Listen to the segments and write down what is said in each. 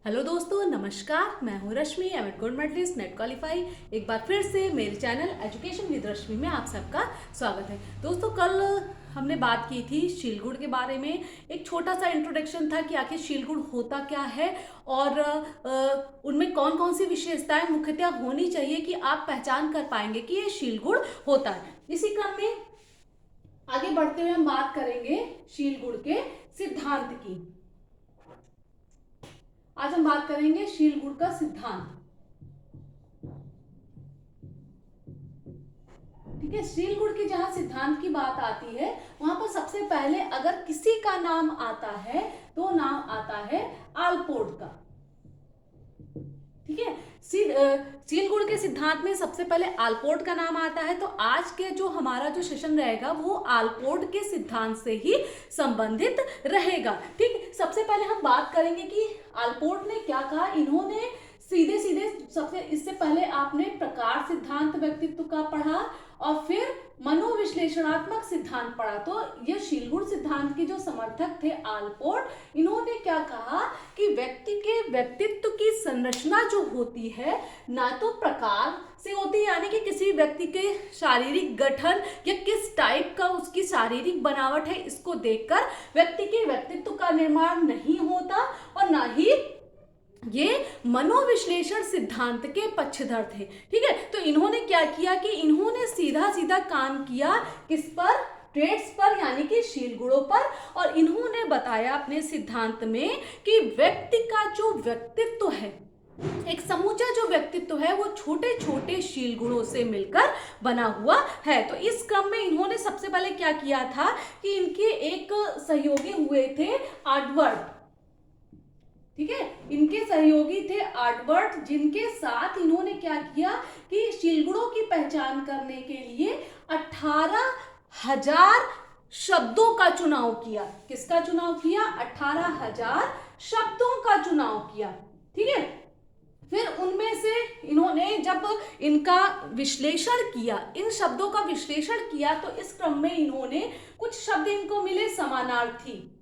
Hello दोस्तों, नमस्कार। मैं हूँ Rashmi, MEd gold medallist, NET qualify. एक बार फिर से मेरे चैनल एजुकेशन विद रश्मि में आप सबका स्वागत है। दोस्तों, कल हमने बात की थी शीलगुड़ के बारे में। एक छोटा सा इंट्रोडक्शन था कि आखिर शीलगुड़ होता क्या है और उनमें कौन कौन सी विशेषताएं मुख्यतः होनी चाहिए कि आप पहचान कर पाएंगे कि ये शीलगुड़ होता है। इसी क्रम में आगे बढ़ते हुए हम बात करेंगे शीलगुड़ के सिद्धांत की। आज हम बात करेंगे शीलगुड़ का सिद्धांत। ठीक है, शीलगुड़ के जहां सिद्धांत की बात आती है वहां पर सबसे पहले अगर किसी का नाम आता है तो नाम आता है आलपोर्ट का। ठीक है, शीलगुड़ के सिद्धांत में सबसे पहले आलपोर्ट का नाम आता है। तो आज के जो हमारा जो सेशन रहेगा वो आलपोर्ट के सिद्धांत से ही संबंधित रहेगा। ठीक, सबसे पहले हम बात करेंगे कि आलपोर्ट ने क्या कहा। इन्होंने सीधे सीधे सबसे इससे पहले आपने प्रकार सिद्धांत व्यक्तित्व का पढ़ा और फिर मनोविश्लेषणात्मक सिद्धांत पढ़ा। तो ये शीलगुड़ सिद्धांत के जो समर्थक थे आलपोर्ट, इन्होंने क्या कहा कि व्यक्ति के व्यक्तित्व की संरचना जो होती है ना तो प्रकार से होती है, यानी कि किसी व्यक्ति के शारीरिक गठन या किस टाइप का उसकी शारीरिक बनावट है इसको देखकर व्यक्ति के व्यक्तित्व का निर्माण नहीं होता, और ना ही ये मनोविश्लेषण सिद्धांत के पक्षधर थे। ठीक है, तो इन्होंने क्या किया कि इन्होंने सीधा सीधा काम किया किस पर, ट्रेड्स पर, यानी कि शीलगुड़ों पर। और इन्होंने बताया अपने सिद्धांत में कि व्यक्ति का जो व्यक्तित्व है, एक समूचा जो व्यक्तित्व है वो छोटे छोटे शीलगुणों से मिलकर बना हुआ है। तो इस क्रम में इन्होंने सबसे पहले क्या किया था कि इनके एक सहयोगी हुए थे आर्डवर्ड। ठीक है, इनके सहयोगी थे आर्डवर्ड, जिनके साथ इन्होंने क्या किया कि शीलगुड़ों की पहचान करने के लिए 18,000 शब्दों का चुनाव किया। किसका चुनाव किया? 18,000 शब्दों का चुनाव किया। ठीक है, फिर उनमें से इन्होंने जब इनका विश्लेषण किया, इन शब्दों का विश्लेषण किया, तो इस क्रम में इन्होंने कुछ शब्द इनको मिले समानार्थी।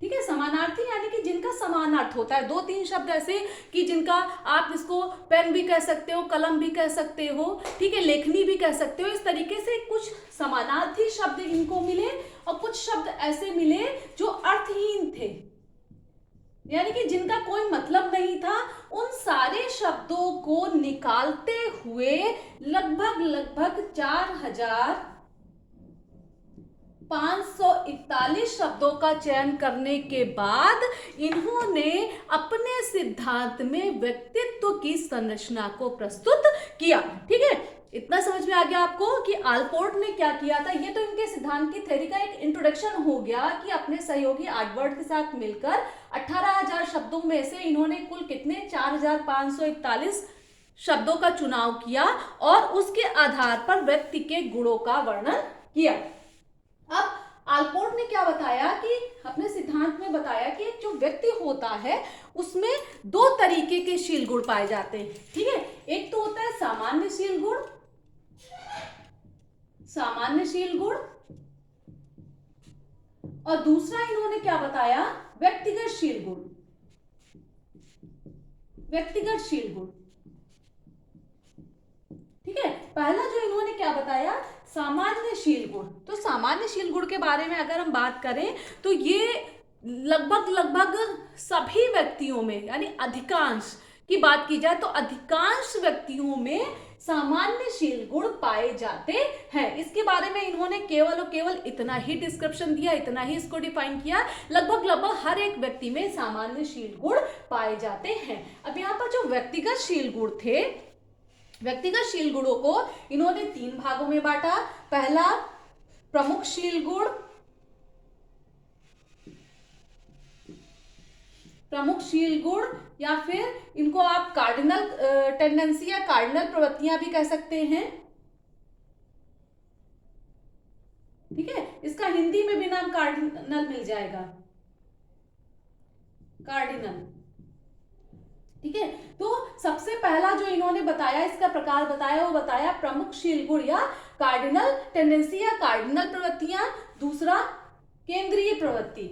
ठीक है, समानार्थी यानी कि जिनका समान अर्थ होता है। दो तीन शब्द ऐसे कि जिनका आप इसको पेन भी कह सकते हो, कलम भी कह सकते हो, ठीक है, लेखनी भी कह सकते हो। इस तरीके से कुछ समानार्थी शब्द इनको मिले और कुछ शब्द ऐसे मिले जो अर्थहीन थे, यानी कि जिनका कोई मतलब नहीं था। उन सारे शब्दों को निकालते हुए लगभग 4,541 शब्दों का चयन करने के बाद इन्होंने अपने सिद्धांत में व्यक्तित्व की संरचना को प्रस्तुत किया। ठीक है, इतना समझ में आ गया आपको कि आलपोर्ट ने क्या किया था। ये तो इनके सिद्धांत की थ्योरी का एक इंट्रोडक्शन हो गया कि अपने सहयोगी आर्डवर्ड के साथ मिलकर 18,000 शब्दों में से इन्होंने कुल कितने 4,541 शब्दों का चुनाव किया और उसके आधार पर व्यक्ति के गुणों का वर्णन किया। अब आलपोर्ट ने क्या बताया कि अपने सिद्धांत में बताया कि जो व्यक्ति होता है उसमें दो तरीके के शीलगुण पाए जाते हैं। ठीक है, एक तो होता है सामान्य शीलगुण, सामान्य शीलगुण, और दूसरा इन्होंने क्या बताया, व्यक्तिगत शीलगुण, व्यक्तिगत शीलगुण। ठीक है, पहला जो इन्होंने क्या बताया, सामान्य शीलगुण। तो सामान्य शीलगुण के बारे में अगर हम बात करें तो ये लगभग सभी व्यक्तियों में, यानी अधिकांश की बात की जाए तो अधिकांश व्यक्तियों में सामान्य शीलगुण पाए जाते हैं। इसके बारे में इन्होंने केवल और केवल इतना ही डिस्क्रिप्शन दिया, इतना ही इसको डिफाइन किया। लगभग हर एक व्यक्ति में सामान्य शीलगुण पाए जाते हैं। अब यहाँ पर जो व्यक्तिगत शीलगुण थे, व्यक्तिगत शीलगुणों को इन्होंने तीन भागों में बांटा। पहला प्रमुख शीलगुण, प्रमुख शीलगुण, या फिर इनको आप कार्डिनल टेंडेंसी या कार्डिनल प्रवृत्तियां भी कह सकते हैं। ठीक है, इसका हिंदी में भी नाम कार्डिनल मिल जाएगा, कार्डिनल। ठीक है, तो सबसे पहला जो इन्होंने बताया, इसका प्रकार बताया, वो बताया प्रमुख शीलगुण या कार्डिनल टेंडेंसी या कार्डिनल प्रवृत्तियां। दूसरा केंद्रीय प्रवृत्ति,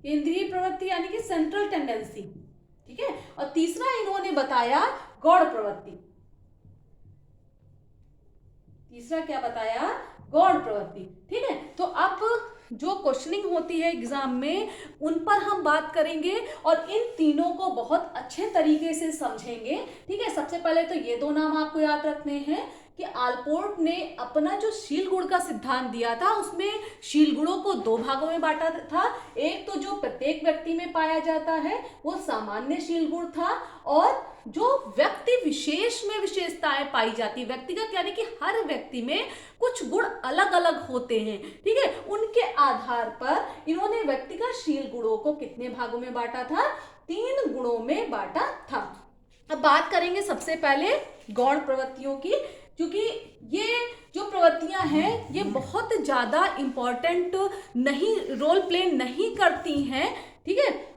केंद्रीय प्रवृत्ति यानी कि सेंट्रल टेंडेंसी, ठीक है। और तीसरा इन्होंने बताया गौड़ प्रवृत्ति। तीसरा क्या बताया? गौड़ प्रवृत्ति, ठीक है। तो अब जो क्वेश्चनिंग होती है एग्जाम में उन पर हम बात करेंगे और इन तीनों को बहुत अच्छे तरीके से समझेंगे, ठीक है। सबसे पहले तो ये दो नाम आपको याद रखने हैं कि आलपोर्ट ने अपना जो शील गुण का सिद्धांत दिया था उसमें शील गुणों को दो भागों में बांटा था। एक तो जो प्रत्येक व्यक्ति में पाया जाता है वो सामान्य शील गुण था, और जो व्यक्ति विशेष में विशेषताएं पाई जाती, व्यक्तिगत यानी कि हर व्यक्ति में कुछ गुण अलग अलग होते हैं, ठीक है। उनके आधार पर इन्होंने व्यक्तिगत शील गुणों को कितने भागों में बांटा था? 3 गुणों में बांटा था। अब बात करेंगे सबसे पहले गौड़ प्रवृत्तियों की, क्योंकि ये जो प्रवृत्तियां हैं ये बहुत ज्यादा इंपॉर्टेंट नहीं, रोल प्ले नहीं करती हैं, ठीक है,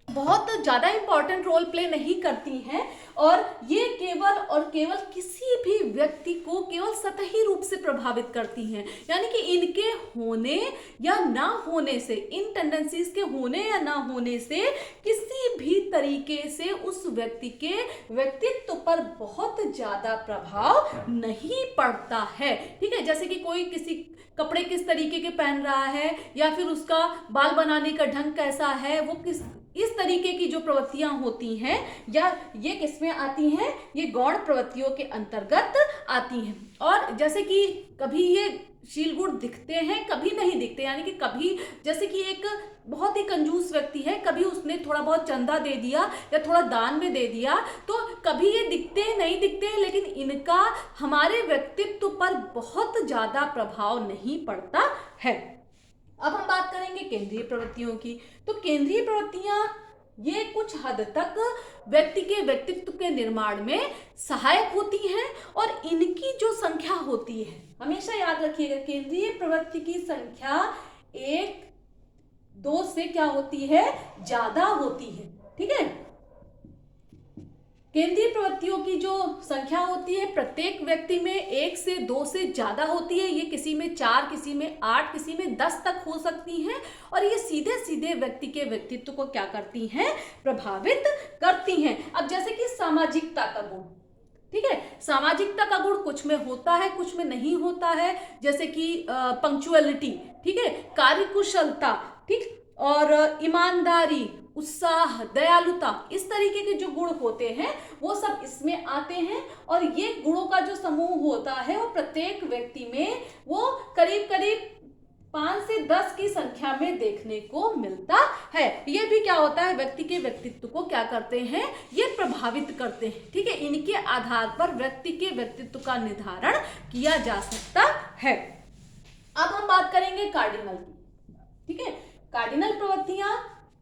बहुत ज्यादा इंपॉर्टेंट रोल प्ले नहीं करती हैं, और ये केवल और केवल किसी भी व्यक्ति को केवल सतही रूप से प्रभावित करती हैं। यानी कि इनके होने या ना होने से, इन टेंडेंसीज के होने या ना होने से किसी भी तरीके से उस व्यक्ति के व्यक्तित्व पर बहुत ज्यादा प्रभाव नहीं पड़ता है, ठीक है। जैसे कि कोई किसी कपड़े किस तरीके के पहन रहा है, या फिर उसका बाल बनाने का ढंग कैसा है, वो किस इस तरीके की जो प्रवृत्तियां होती हैं, या ये किसमें आती हैं? ये गौड़ प्रवृत्तियों के अंतर्गत आती हैं। और जैसे कि कभी ये शील गुण दिखते हैं, कभी नहीं दिखते, यानी कि कभी जैसे कि एक बहुत ही कंजूस व्यक्ति है, कभी उसने थोड़ा बहुत चंदा दे दिया या थोड़ा दान में दे दिया, तो कभी ये दिखते नहीं दिखते, लेकिन इनका हमारे व्यक्तित्व पर बहुत ज्यादा प्रभाव नहीं पड़ता है। अब हम बात करेंगे केंद्रीय प्रवृत्तियों की। तो केंद्रीय प्रवृत्तियां ये कुछ हद तक व्यक्ति के व्यक्तित्व के निर्माण में सहायक होती हैं, और इनकी जो संख्या होती है, हमेशा याद रखिएगा, केंद्रीय प्रवृत्ति की संख्या 1, 2 से क्या होती है? ज्यादा होती है, ठीक है। केंद्रीय प्रवृत्तियों की जो संख्या होती है प्रत्येक व्यक्ति में 1 से 2 से ज्यादा होती है। ये किसी में 4, किसी में 8, किसी में 10 तक हो सकती हैं, और ये सीधे सीधे व्यक्ति के व्यक्तित्व को क्या करती हैं? प्रभावित करती हैं। अब जैसे कि सामाजिकता का गुण, ठीक है, सामाजिकता का गुण कुछ में होता है, कुछ में नहीं होता है, जैसे कि पंक्चुअलिटी, ठीक है, कार्यकुशलता, ठीक, और ईमानदारी, उत्साह, दयालुता, इस तरीके के जो गुण होते हैं वो सब इसमें आते हैं। और ये गुणों का जो समूह होता है वो प्रत्येक व्यक्ति में वो करीब करीब 5 से 10 की संख्या में देखने को मिलता है। ये भी क्या होता है? व्यक्ति के व्यक्तित्व को क्या करते हैं? ये प्रभावित करते हैं, ठीक है। इनके आधार पर व्यक्ति के व्यक्तित्व का निर्धारण किया जा सकता है। अब हम बात करेंगे कार्डिनल की, ठीक है। कार्डिनल प्रवृत्तियां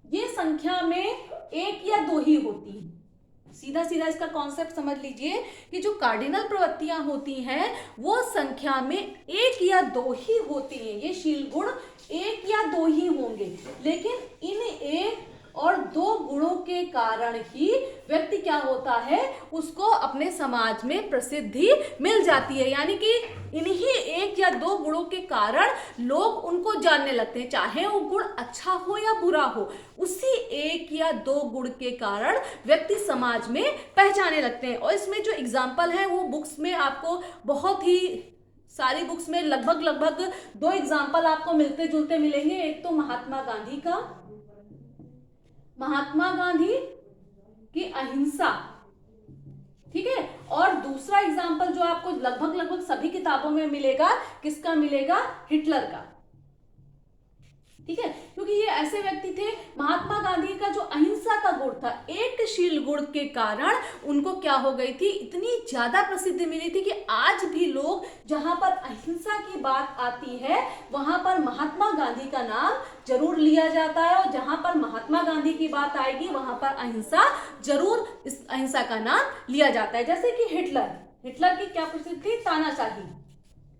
ये संख्या में 1 या 2 ही होती हैं। सीधा सीधा इसका कॉन्सेप्ट समझ लीजिए कि जो कार्डिनल प्रवृत्तियां होती हैं वो संख्या में 1 या 2 ही होती हैं। ये शील गुण 1 या 2 ही होंगे, लेकिन इन 1 और 2 गुणों के कारण ही व्यक्ति क्या होता है? उसको अपने समाज में प्रसिद्धि मिल जाती है। यानी कि इन्हीं 1 या 2 गुणों के कारण लोग उनको जानने लगते हैं, चाहे वो गुण अच्छा हो या बुरा हो, उसी 1 या 2 गुण के कारण व्यक्ति समाज में पहचाने लगते हैं। और इसमें जो एग्जाम्पल है वो बुक्स में आपको बहुत ही सारी बुक्स में लगभग 2 एग्जाम्पल आपको मिलते जुलते मिलेंगे। एक तो महात्मा गांधी का, महात्मा गांधी की अहिंसा, ठीक है, और दूसरा एग्जाम्पल जो आपको लगभग सभी किताबों में मिलेगा, किसका मिलेगा? हिटलर का, ठीक है। क्योंकि ये ऐसे व्यक्ति थे, महात्मा गांधी का जो अहिंसा का गुण था, एक शील गुण के कारण उनको क्या हो गई थी? इतनी ज्यादा प्रसिद्धि मिली थी कि आज भी लोग जहां पर अहिंसा की बात आती है वहां पर महात्मा गांधी का नाम जरूर लिया जाता है, और जहां पर महात्मा गांधी की बात आएगी वहां पर अहिंसा जरूर, इस अहिंसा का नाम लिया जाता है। जैसे कि हिटलर की क्या प्रसिद्धि थी? तानाशाही,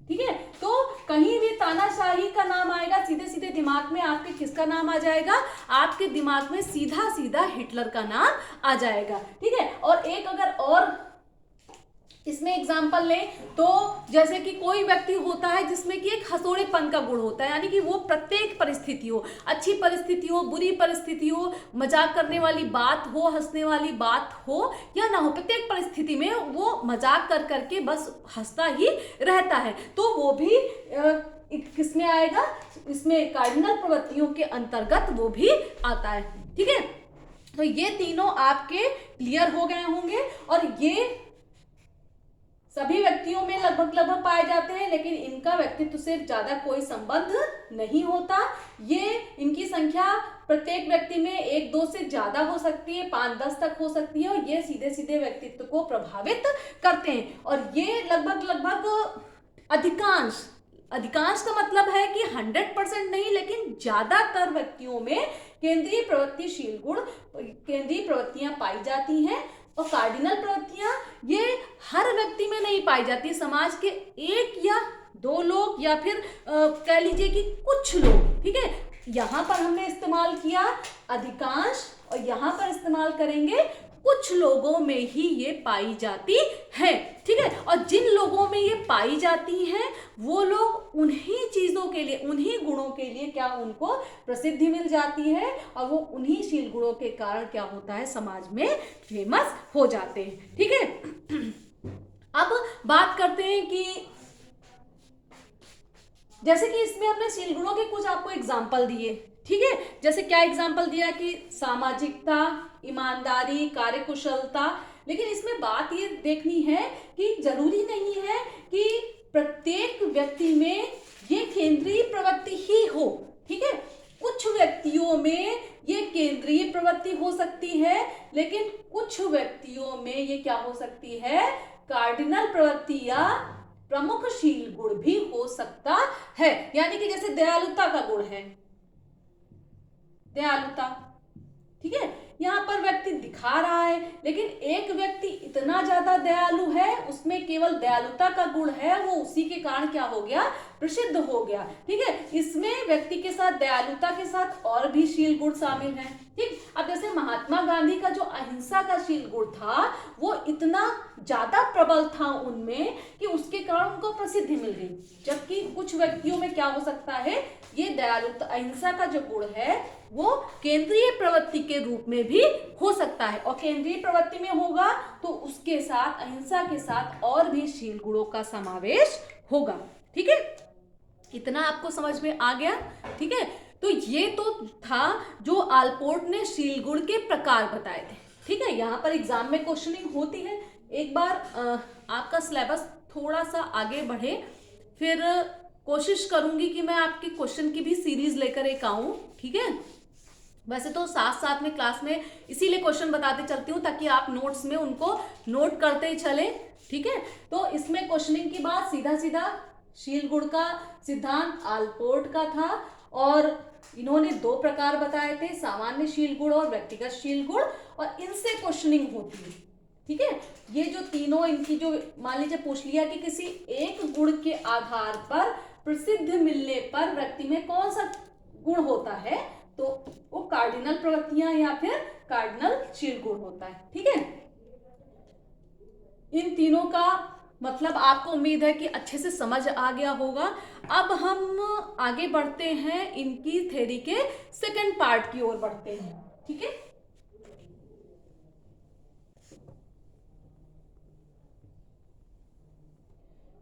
ठीक है। तो कहीं भी तानाशाही का नाम आएगा, सीधे सीधे दिमाग में आपके किसका नाम आ जाएगा? आपके दिमाग में सीधा सीधा हिटलर का नाम आ जाएगा, ठीक है। और एक अगर और इसमें एग्जाम्पल लें तो जैसे कि कोई व्यक्ति होता है जिसमें कि एक हंसोड़ेपन का गुण होता है, यानी कि वो प्रत्येक परिस्थिति हो, अच्छी परिस्थिति हो, बुरी परिस्थिति हो, मजाक करने वाली बात हो, हंसने वाली बात हो या ना हो, प्रत्येक परिस्थिति में वो मजाक कर करके बस हंसता ही रहता है, तो वो भी किसमें आएगा, इसमें कार्डिनल प्रवृत्तियों के अंतर्गत वो भी आता है। ठीक है, तो ये तीनों आपके क्लियर हो गए होंगे और ये सभी व्यक्तियों में लगभग पाए जाते हैं, लेकिन इनका व्यक्तित्व से ज्यादा कोई संबंध नहीं होता। ये इनकी संख्या प्रत्येक व्यक्ति में 1-2 से ज्यादा हो सकती है, 5-10 तक हो सकती है और ये सीधे सीधे व्यक्तित्व को प्रभावित करते हैं। और ये लगभग अधिकांश का मतलब है कि 100% नहीं, लेकिन ज्यादातर व्यक्तियों में केंद्रीय प्रवृत्तिशील गुण, केंद्रीय प्रवृत्तियां पाई जाती हैं। और कार्डिनल प्रवृत्तियां ये हर व्यक्ति में नहीं पाई जाती, समाज के 1 या 2 लोग या फिर कह लीजिए कि कुछ लोग। ठीक है, यहां पर हमने इस्तेमाल किया अधिकांश और यहां पर इस्तेमाल करेंगे कुछ लोगों में ही ये पाई जाती है। ठीक है, और जिन लोगों में ये पाई जाती हैं वो लोग उन्हीं चीजों के लिए, उन्हीं गुणों के लिए क्या उनको प्रसिद्धि मिल जाती है और वो उन्हीं शील गुणों के कारण क्या होता है, समाज में फेमस हो जाते हैं। ठीक है, अब बात करते हैं कि जैसे कि इसमें हमने शील गुणों के कुछ आपको एग्जाम्पल दिए। ठीक है, जैसे क्या एग्जाम्पल दिया कि सामाजिकता, ईमानदारी, कार्यकुशलता, लेकिन इसमें बात ये देखनी है कि जरूरी नहीं है कि प्रत्येक व्यक्ति में ये केंद्रीय प्रवृत्ति ही हो। ठीक है, कुछ व्यक्तियों में ये केंद्रीय प्रवृत्ति हो सकती है, लेकिन कुछ व्यक्तियों में ये क्या हो सकती है, कार्डिनल प्रवृत्ति या प्रमुख शील गुण भी हो सकता है। यानी कि जैसे दयालुता का गुण है, दयालुता। ठीक है, यहाँ पर व्यक्ति दिखा रहा है, लेकिन एक व्यक्ति इतना ज्यादा दयालु है, उसमें केवल दयालुता का गुण है, वो उसी के कारण क्या हो गया, प्रसिद्ध हो गया। ठीक है, इसमें व्यक्ति के साथ दयालुता के साथ और भी शील गुण शामिल हैं। ठीक, अब जैसे महात्मा गांधी का जो अहिंसा का शील गुण था वो इतना ज्यादा प्रबल था उनमें कि उसके कारण उनको प्रसिद्धि मिल गई, जबकि कुछ व्यक्तियों में क्या हो सकता है, ये दयालुता, अहिंसा का जो गुण है वो केंद्रीय प्रवृत्ति के रूप में भी हो सकता है, और केंद्रीय प्रवृत्ति में होगा तो उसके साथ, अहिंसा के साथ और भी शील गुणों का समावेश होगा। ठीक है, इतना आपको समझ में आ गया। ठीक है, तो ये तो था जो आलपोर्ट ने शील गुण के प्रकार बताए थे। ठीक है, यहाँ पर एग्जाम में क्वेश्चनिंग होती है। एक बार आपका सिलेबस थोड़ा सा आगे बढ़े, फिर कोशिश करूंगी कि मैं आपकी क्वेश्चन की भी सीरीज लेकर एक आऊं। ठीक है, वैसे तो साथ साथ में क्लास में इसीलिए क्वेश्चन बताते चलती हूँ ताकि आप नोट्स में उनको नोट करते ही चले। ठीक है, तो इसमें क्वेश्चनिंग की बात सीधा सीधा शील गुण का सिद्धांत आलपोर्ट का था और इन्होंने 2 प्रकार बताए थे, सामान्य शील गुण और व्यक्तिगत शील गुण, और इनसे क्वेश्चनिंग होती है। ठीक है, ये जो तीनों इनकी जो मान लीजिए पूछ लिया कि किसी एक गुण के आधार पर प्रसिद्ध मिलने पर व्यक्ति में कौन सा गुण होता है, तो वो कार्डिनल प्रवृत्तियां या फिर कार्डिनल शील गुण होता है। ठीक है, इन तीनों का मतलब आपको उम्मीद है कि अच्छे से समझ आ गया होगा। अब हम आगे बढ़ते हैं, इनकी थ्योरी के सेकंड पार्ट की ओर बढ़ते हैं। ठीक है,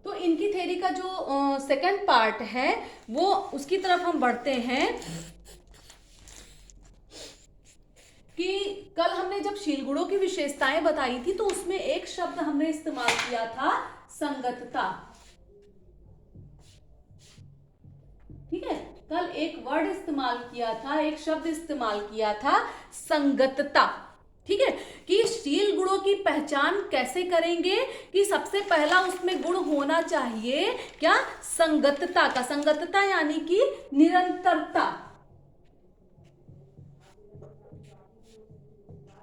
तो इनकी थ्योरी का जो सेकंड पार्ट है वो उसकी तरफ हम बढ़ते हैं कि कल हमने जब शील गुणों की विशेषताएं बताई थी तो उसमें एक शब्द हमने इस्तेमाल किया था, संगतता। ठीक है, कल एक वर्ड इस्तेमाल किया था, एक शब्द इस्तेमाल किया था, संगतता। ठीक है, कि शील गुणों की पहचान कैसे करेंगे कि सबसे पहला उसमें गुण होना चाहिए क्या, संगतता का। संगतता यानी कि निरंतरता।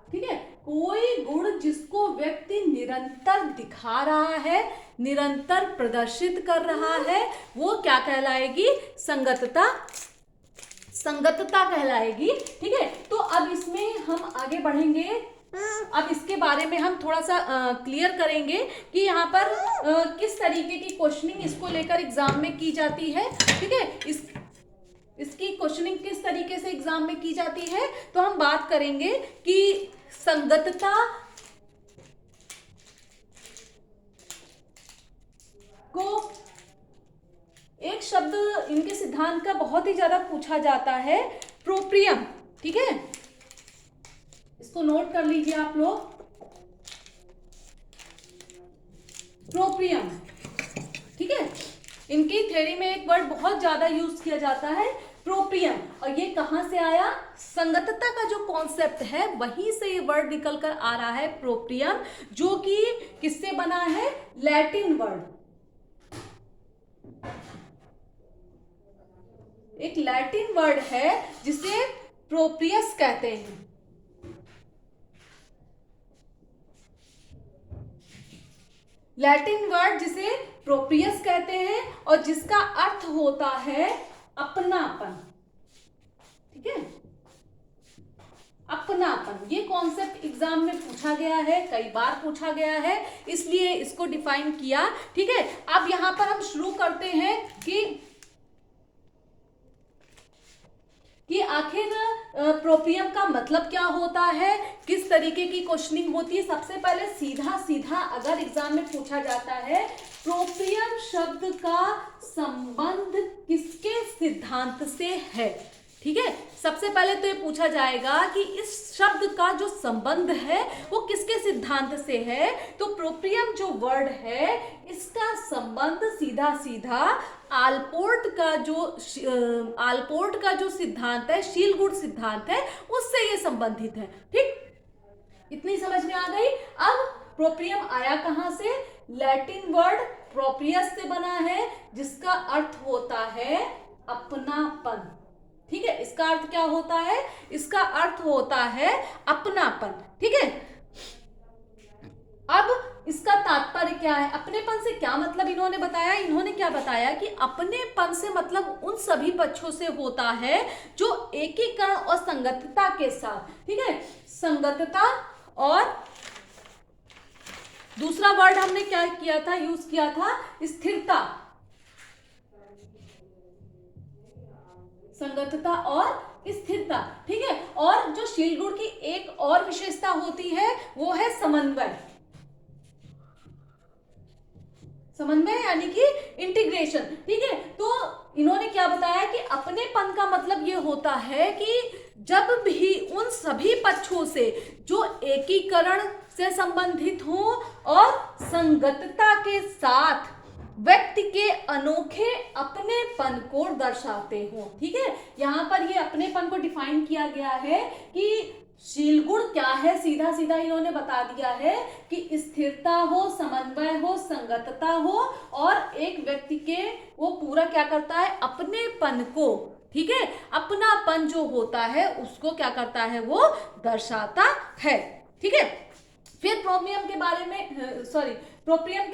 ठीक है, कोई गुण जिसको व्यक्ति निरंतर दिखा रहा है, निरंतर प्रदर्शित कर रहा है, वो क्या कहलाएगी, संगतता, संगतता कहलाएगी। ठीक है, तो अब इसमें हम आगे बढ़ेंगे अब इसके बारे में हम थोड़ा सा क्लियर करेंगे कि यहाँ पर किस तरीके की क्वेश्चनिंग इसको लेकर एग्जाम में की जाती है। ठीक है, इसकी क्वेश्चनिंग किस तरीके से एग्जाम में की जाती है, तो हम बात करेंगे कि संगतता को एक शब्द इनके सिद्धांत का बहुत ही ज्यादा पूछा जाता है, प्रोप्रियम। ठीक है, इसको नोट कर लीजिए आप लोग, प्रोप्रियम। ठीक है, इनकी थ्योरी में एक वर्ड बहुत ज्यादा यूज किया जाता है, प्रोप्रियम। और ये कहां से आया? संगतता का जो कॉन्सेप्ट है वहीं से ये वर्ड निकल कर आ रहा है, प्रोप्रियम, जो कि किससे बना है? लैटिन वर्ड, एक लैटिन वर्ड है जिसे प्रोप्रियस कहते हैं। लैटिन वर्ड जिसे प्रोप्रियस कहते हैं और जिसका अर्थ होता है अपनापन। ठीक है, अपनापन। ये कॉन्सेप्ट एग्जाम में पूछा गया है, कई बार पूछा गया है, इसलिए इसको डिफाइन किया। ठीक है, अब यहां पर हम शुरू करते हैं कि आखिर प्रोप्रियम का मतलब क्या होता है, किस तरीके की क्वेश्चनिंग होती है। सबसे पहले सीधा सीधा अगर एग्जाम में पूछा जाता है प्रोप्रियम शब्द का संबंध किसके सिद्धांत से है, ठीक है, सबसे पहले तो ये पूछा जाएगा कि इस शब्द का जो संबंध है वो किसके सिद्धांत से है। तो प्रोप्रियम जो वर्ड है इसका संबंध सीधा सीधा आलपोर्ट का जो सिद्धांत है, शीलगुड सिद्धांत है, उससे ये संबंधित है। ठीक, इतनी समझ में आ गई। अब प्रोप्रियम आया कहां से? लैटिन वर्ड प्रोप्रियस से बना है, जिसका अर्थ होता है अपनापन। ठीक है, इसका अर्थ क्या होता है? इसका अर्थ होता है अपनापन। ठीक है, अब इसका तात्पर्य क्या है? अपनेपन से क्या मतलब इन्होंने बताया? इन्होंने क्या बताया कि अपनेपन से मतलब उन सभी पक्षों से होता है जो एकीकरण और संगतता के साथ, ठीक है, संगतता, और दूसरा वर्ड हमने क्या किया था, यूज किया था, स्थिरता। संगतता और स्थिरता। ठीक है, और जो शीलगुड की एक और विशेषता होती है वो है समन्वय। समन्वय यानी कि इंटीग्रेशन। ठीक है, तो इन्होंने क्या बताया कि अपनेपन का मतलब ये होता है कि जब भी उन सभी पक्षों से जो एकीकरण से संबंधित हो और संगतता के साथ व्यक्ति के अनोखे अपनेपन को दर्शाते हो। ठीक है, यहां पर ये अपनेपन को डिफाइन किया गया है कि शीलगुण क्या है, सीधा सीधा इन्होंने बता दिया है कि स्थिरता हो, समन्वय हो, संगतता हो, और एक व्यक्ति के वो पूरा क्या करता है, अपनेपन को, ठीक है, अपनापन जो होता है उसको क्या करता है, वो दर्शाता है। ठीक है, फिर प्रोप्रियम के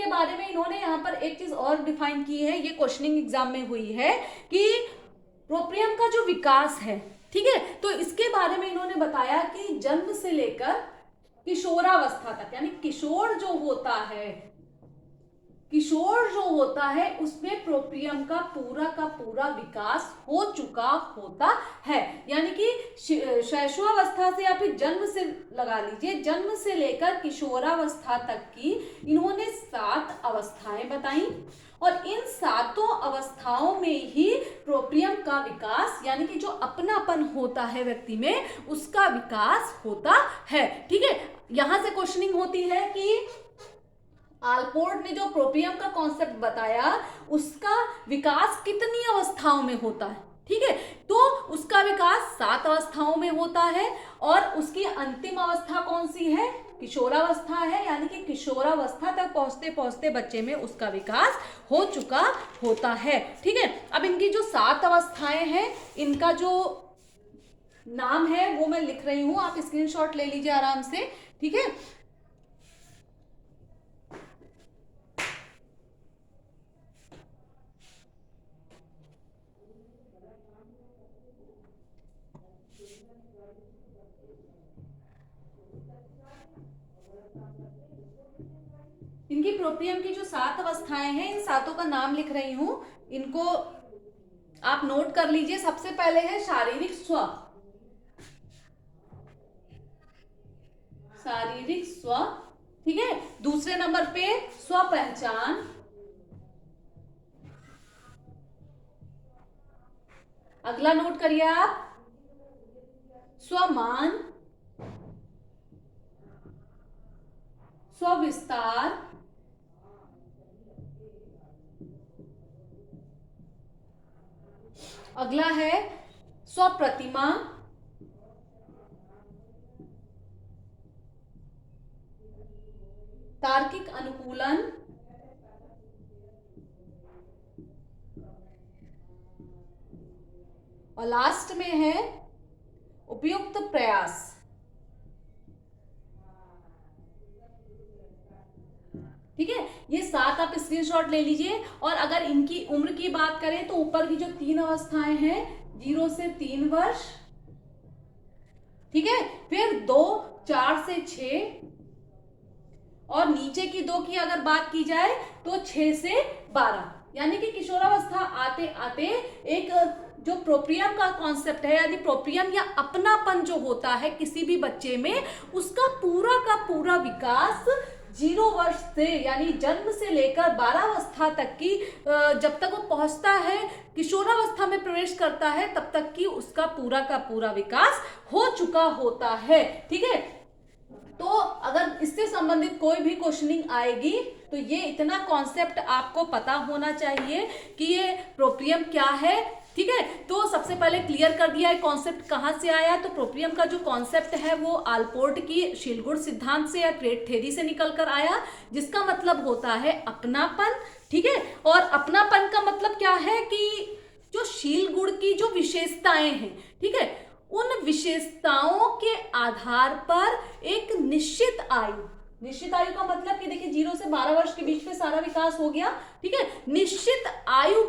बारे में इन्होंने यहाँ पर एक चीज और डिफाइन की है, ये क्वेश्चनिंग एग्जाम में हुई है कि प्रोप्रियम का जो विकास है, ठीक है, तो इसके बारे में इन्होंने बताया कि जन्म से लेकर किशोरावस्था तक, यानी किशोर जो होता है उसमें प्रोप्रियम का पूरा विकास हो चुका होता है। यानी कि शैशवावस्था से या फिर जन्म से लगा लीजिए, जन्म से लेकर किशोरावस्था तक की इन्होंने 7 अवस्थाएं बताई, और इन 7 अवस्थाओं में ही प्रोप्रियम का विकास यानी कि जो अपनापन होता है व्यक्ति में उसका विकास होता है। ठीक है, यहां से क्वेश्चनिंग होती है कि आलपोर्ट ने जो प्रोप्रियम का कॉन्सेप्ट बताया उसका विकास कितनी अवस्थाओं में होता है। ठीक है, तो उसका विकास 7 अवस्थाओं में होता है, और उसकी अंतिम अवस्था कौन सी है? किशोरावस्था है, यानी कि किशोरावस्था तक पहुंचते पहुंचते बच्चे में उसका विकास हो चुका होता है। ठीक है, अब इनकी जो 7 अवस्थाएं हैं इनका जो नाम है वो मैं लिख रही हूं, आप स्क्रीनशॉट ले लीजिए आराम से। ठीक है, इनकी प्रोप्रियम की जो 7 अवस्थाएं हैं, इन सातों का नाम लिख रही हूं, इनको आप नोट कर लीजिए। सबसे पहले है शारीरिक स्व, शारीरिक स्व, ठीक है। दूसरे नंबर पे स्व पहचान, अगला नोट करिए आप स्वमान, स्वविस्तार, अगला है स्वप्रतिमा, तार्किक अनुकूलन, और लास्ट में है उपयुक्त प्रयास। ठीक है, ये 7 आप स्क्रीनशॉट ले लीजिए। और अगर इनकी उम्र की बात करें तो ऊपर की जो 3 अवस्थाएं हैं 0 से 3 वर्ष, ठीक है, फिर 2 4 से 6, और नीचे की 2 की अगर बात की जाए तो 6 से 12, यानी कि किशोरावस्था आते आते एक जो प्रोप्रियम का कॉन्सेप्ट है, यानी प्रोप्रियम या अपनापन जो होता है किसी भी बच्चे में, उसका पूरा का पूरा विकास 0 वर्ष से यानी जन्म से लेकर 12 अवस्था तक की, जब तक वो पहुंचता है, किशोरावस्था में प्रवेश करता है, तब तक की उसका पूरा का पूरा विकास हो चुका होता है। ठीक है, तो अगर इससे संबंधित कोई भी क्वेश्चनिंग आएगी तो ये इतना कॉन्सेप्ट आपको पता होना चाहिए कि ये प्रोप्रियम क्या है। ठीक है, तो सबसे पहले क्लियर कर दिया है कॉन्सेप्ट कहाँ से आया। तो प्रोप्रियम का जो कॉन्सेप्ट है वो आलपोर्ट की शीलगुण सिद्धांत से या ट्रेड थ्योरी से निकल कर आया, जिसका मतलब होता है अपनापन। ठीक है, और अपनापन का मतलब क्या है कि जो शीलगुण की जो विशेषताएं हैं, ठीक है, उन विशेषताओं के आधार पर एक निश्चित आयु का मतलब कि देखिए 0 से 12 वर्ष के बीच में सारा विकास हो गया। ठीक है, निश्चित आयु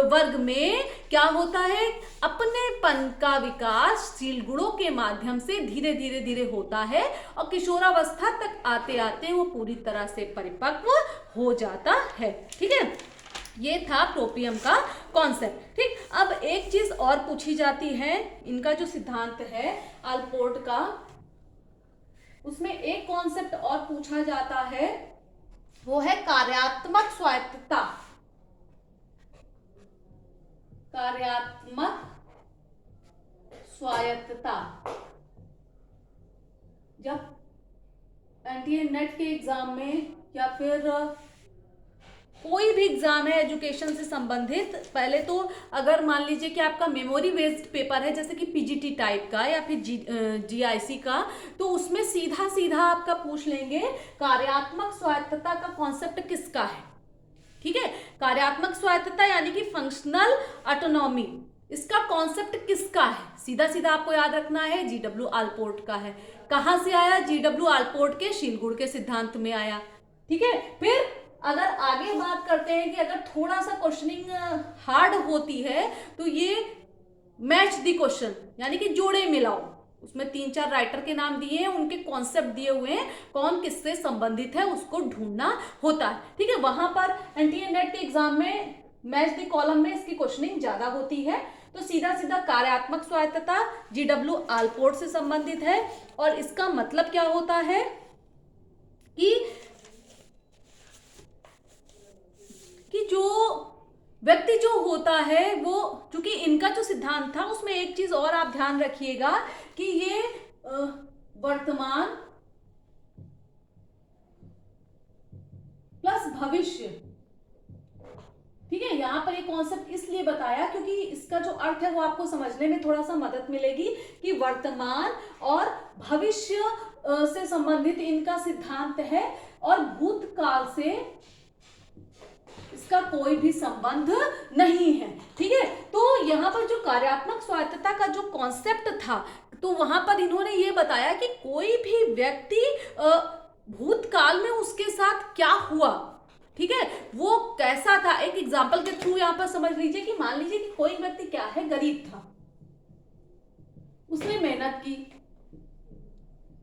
वर्ग में क्या होता है, अपनेपन का विकास शील गुणों के माध्यम से धीरे धीरे धीरे होता है, और किशोरावस्था तक आते आते वो पूरी तरह से परिपक्व हो जाता है। ठीक है, ये था प्रोप्रियम का कॉन्सेप्ट। ठीक, अब एक चीज और पूछी जाती है, इनका जो सिद्धांत है आलपोर्ट का, उसमें एक कॉन्सेप्ट और पूछा जाता है, वो है कार्यात्मक स्वायत्तता। कार्यात्मक स्वायत्तता। जब एनटीए नेट के एग्जाम में या फिर कोई भी एग्जाम है एजुकेशन से संबंधित, पहले तो अगर मान लीजिए कि आपका मेमोरी बेस्ड पेपर है जैसे कि पीजीटी टाइप का या फिर जीआईसी का, तो उसमें सीधा सीधा आपका पूछ लेंगे कार्यात्मक स्वायत्तता का कॉन्सेप्ट किसका है। ठीक है, कार्यात्मक स्वायत्तता यानी कि फंक्शनल ऑटोनॉमी, इसका कॉन्सेप्ट किसका है, सीधा सीधा आपको याद रखना है जीडब्ल्यू आलपोर्ट का है। कहां से आया, जीडब्ल्यू आलपोर्ट के शीलगुण के सिद्धांत में आया। ठीक है, फिर अगर आगे बात करते हैं कि अगर थोड़ा सा क्वेश्चनिंग हार्ड होती है तो ये मैच द क्वेश्चन यानी कि जोड़े मिलाओ, उसमें 3-4 राइटर के नाम दिए हैं, उनके कॉन्सेप्ट दिए हुए हैं, कौन किससे संबंधित है उसको ढूंढना होता है। ठीक है, वहां पर एनटीए नेट के एग्जाम में मैच द कॉलम में इसकी क्वेश्चनिंग ज्यादा होती है। तो सीधा सीधा कार्यात्मक स्वायत्तता जीडब्ल्यू आलपोर्ट से संबंधित है, और इसका मतलब क्या होता है कि जो व्यक्ति जो होता है वो, चूंकि इनका जो सिद्धांत था उसमें एक चीज और आप ध्यान रखिएगा कि ये वर्तमान प्लस भविष्य। ठीक है, यहां पर ये कॉन्सेप्ट इसलिए बताया क्योंकि इसका जो अर्थ है वो आपको समझने में थोड़ा सा मदद मिलेगी कि वर्तमान और भविष्य से संबंधित इनका सिद्धांत है, और भूतकाल से इसका कोई भी संबंध नहीं है। ठीक है, तो यहां पर जो कार्यात्मक स्वायत्तता का जो कॉन्सेप्ट था, तो वहां पर इन्होंने ये बताया कि कोई भी व्यक्ति भूतकाल में उसके साथ क्या हुआ, ठीक है, वो कैसा था। एक एग्जाम्पल के थ्रू यहां पर समझ लीजिए कि मान लीजिए कि कोई व्यक्ति क्या है, गरीब था, उसने मेहनत की,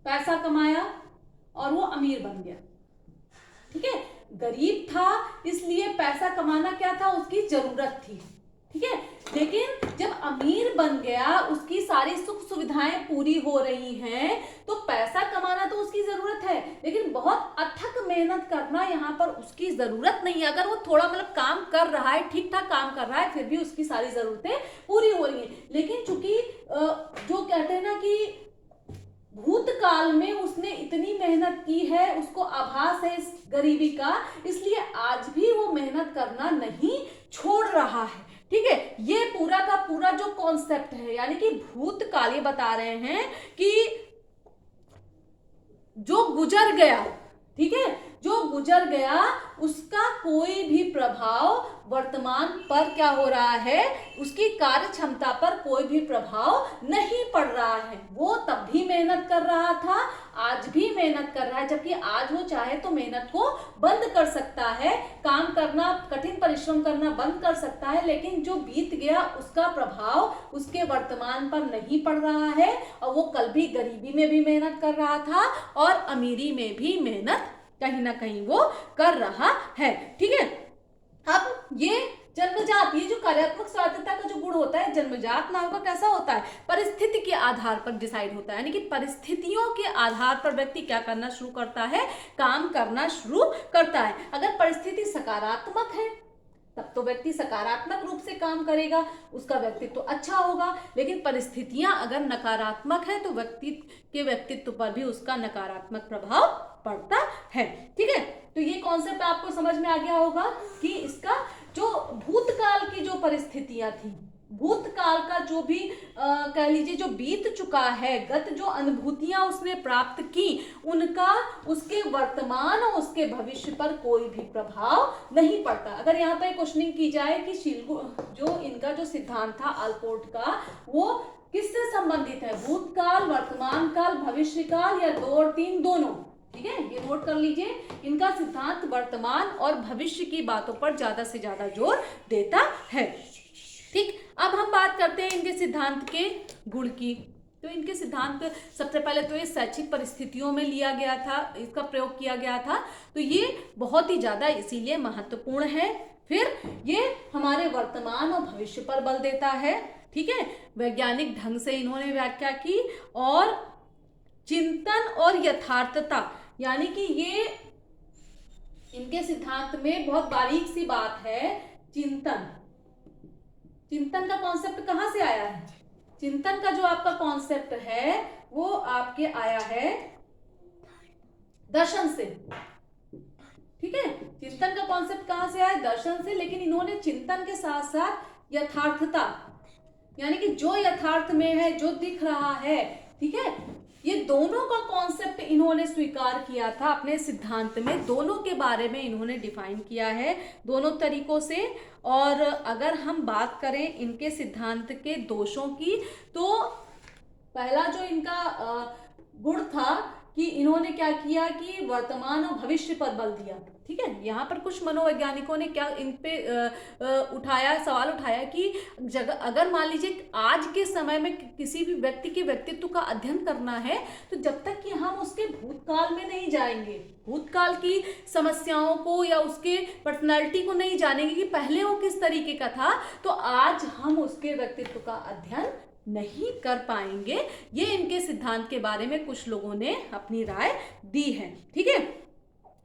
पैसा कमाया और वो अमीर बन गया। ठीक है, गरीब था, इसलिए पैसा कमाना क्या था, उसकी जरूरत थी, ठीक है। लेकिन जब अमीर बन गया, उसकी सारी सुख सुविधाएं पूरी हो रही हैं, तो पैसा कमाना तो उसकी जरूरत है, लेकिन बहुत अथक मेहनत करना यहाँ पर उसकी जरूरत नहीं है। अगर वो थोड़ा मतलब काम कर रहा है, ठीक ठाक काम कर रहा है, फिर भी उसकी सारी जरूरतें पूरी हो रही हैं। लेकिन चूंकि जो कहते हैं ना कि भूतकाल में उसने इतनी मेहनत की है, उसको आभास है इस गरीबी का, इसलिए आज भी वो मेहनत करना नहीं छोड़ रहा है, ठीक है। ये पूरा का पूरा जो कॉन्सेप्ट है, यानी कि भूतकाल, ये बता रहे हैं कि जो गुजर गया, ठीक है, जो गुजर गया उसका कोई भी प्रभाव वर्तमान पर क्या हो रहा है, उसकी कार्य क्षमता पर कोई भी प्रभाव नहीं पड़ रहा है। वो तब भी मेहनत कर रहा था, आज भी मेहनत कर रहा है, जबकि आज वो चाहे तो मेहनत को बंद कर सकता है, काम करना, कठिन परिश्रम करना बंद कर सकता है, लेकिन जो बीत गया उसका प्रभाव उसके वर्तमान पर नहीं पड़ रहा है, और वो कल भी गरीबी में भी मेहनत कर रहा था और अमीरी में भी मेहनत कहीं ना कहीं वो कर रहा है, ठीक है। अब ये जन्मजात, ये जो कार्यात्मक स्वायत्तता का जो गुण होता है जन्मजात नाम का, कैसा होता है, परिस्थिति के आधार पर डिसाइड होता है, यानी कि परिस्थितियों के आधार पर व्यक्ति क्या करना शुरू करता है, काम करना शुरू करता है। अगर परिस्थिति सकारात्मक है तब तो व्यक्ति सकारात्मक रूप से काम करेगा, उसका व्यक्तित्व अच्छा होगा, लेकिन परिस्थितियां अगर नकारात्मक है तो व्यक्ति के व्यक्तित्व पर भी उसका नकारात्मक प्रभाव पड़ता है, ठीक है। तो ये कॉन्सेप्ट आपको समझ में आ गया होगा कि इसका जो भूतकाल की जो परिस्थितियां थी, भूतकाल का जो भी कह लीजिए जो बीत चुका है, गत जो अनुभूतियां उसने प्राप्त की, उनका उसके वर्तमान और उसके भविष्य पर कोई भी प्रभाव नहीं पड़ता। अगर यहाँ पर क्वेश्चनिंग की जाए कि जो इनका जो सिद्धांत था आलपोर्ट का, वो किससे संबंधित है, भूतकाल, वर्तमान काल, भविष्य काल, या 2 और 3 दोनों, ठीक है, ये नोट कर लीजिए। इनका सिद्धांत वर्तमान और भविष्य की बातों पर ज्यादा से ज्यादा जोर देता है, ठीक। अब हम बात करते हैं इनके सिद्धांत के गुण की। तो इनके सिद्धांत सबसे पहले तो ये शैक्षिक परिस्थितियों में लिया गया था, इसका प्रयोग किया गया था, तो ये बहुत ही ज्यादा इसीलिए महत्वपूर्ण है। फिर ये हमारे वर्तमान और भविष्य पर बल देता है, ठीक है, वैज्ञानिक ढंग से इन्होंने व्याख्या की, और चिंतन और यथार्थता, यानी कि ये इनके सिद्धांत में बहुत बारीक सी बात है, चिंतन। चिंतन का कॉन्सेप्ट कहां से आया है, चिंतन का जो आपका कॉन्सेप्ट है वो आपके आया है दर्शन से, ठीक है। चिंतन का कॉन्सेप्ट कहां से आया, दर्शन से, लेकिन इन्होंने चिंतन के साथ साथ यथार्थता, यानी कि जो यथार्थ में है, जो दिख रहा है, ठीक है, ये दोनों का कॉन्सेप्ट इन्होंने स्वीकार किया था अपने सिद्धांत में। दोनों के बारे में इन्होंने डिफाइन किया है दोनों तरीकों से। और अगर हम बात करें इनके सिद्धांत के दोषों की, तो पहला जो इनका गुण था कि इन्होंने क्या किया कि वर्तमान और भविष्य पर बल दिया, ठीक है। यहाँ पर कुछ मनोवैज्ञानिकों ने क्या इन पे सवाल उठाया कि अगर मान लीजिए आज के समय में किसी भी व्यक्ति के व्यक्तित्व का अध्ययन करना है, तो जब तक कि हम उसके भूतकाल में नहीं जाएंगे, भूतकाल की समस्याओं को या उसके पर्सनालिटी को नहीं जानेंगे कि पहले वो किस तरीके का था, तो आज हम उसके व्यक्तित्व का अध्ययन नहीं कर पाएंगे। ये इनके सिद्धांत के बारे में कुछ लोगों ने अपनी राय दी है, ठीक है।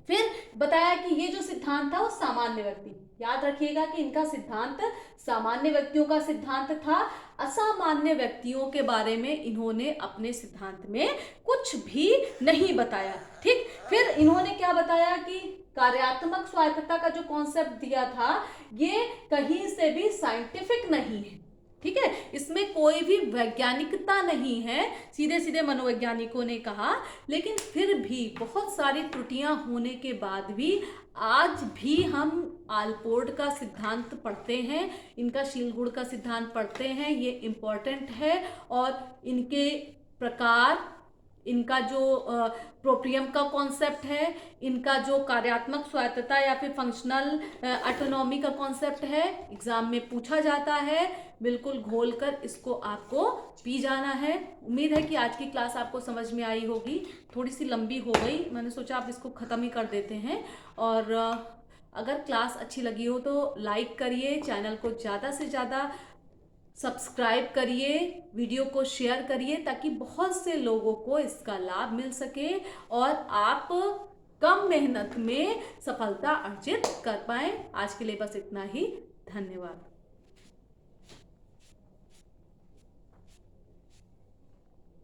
फिर बताया कि ये जो सिद्धांत था वो सामान्य व्यक्ति, याद रखिएगा कि इनका सिद्धांत सामान्य व्यक्तियों का सिद्धांत था, असामान्य व्यक्तियों के बारे में इन्होंने अपने सिद्धांत में कुछ भी नहीं बताया, ठीक। फिर इन्होंने क्या बताया कि कार्यात्मक स्वायत्तता का जो कॉन्सेप्ट दिया था ये कहीं से भी साइंटिफिक नहीं है, ठीक है, इसमें कोई भी वैज्ञानिकता नहीं है, सीधे सीधे मनोवैज्ञानिकों ने कहा। लेकिन फिर भी बहुत सारी त्रुटियां होने के बाद भी आज भी हम आलपोर्ट का सिद्धांत पढ़ते हैं, इनका शीलगुण का सिद्धांत पढ़ते हैं, ये इम्पोर्टेंट है। और इनके प्रकार, इनका जो प्रोप्रियम का कॉन्सेप्ट है, इनका जो कार्यात्मक स्वायत्तता या फिर फंक्शनल ऑटोनॉमी का कॉन्सेप्ट है, एग्जाम में पूछा जाता है। बिल्कुल घोलकर इसको आपको पी जाना है। उम्मीद है कि आज की क्लास आपको समझ में आई होगी। थोड़ी सी लंबी हो गई, मैंने सोचा आप इसको ख़त्म ही कर देते हैं। और अगर क्लास अच्छी लगी हो तो लाइक करिए, चैनल को ज़्यादा से ज़्यादा सब्सक्राइब करिए, वीडियो को शेयर करिए, ताकि बहुत से लोगों को इसका लाभ मिल सके और आप कम मेहनत में सफलता अर्जित कर पाएं। आज के लिए बस इतना ही। धन्यवाद।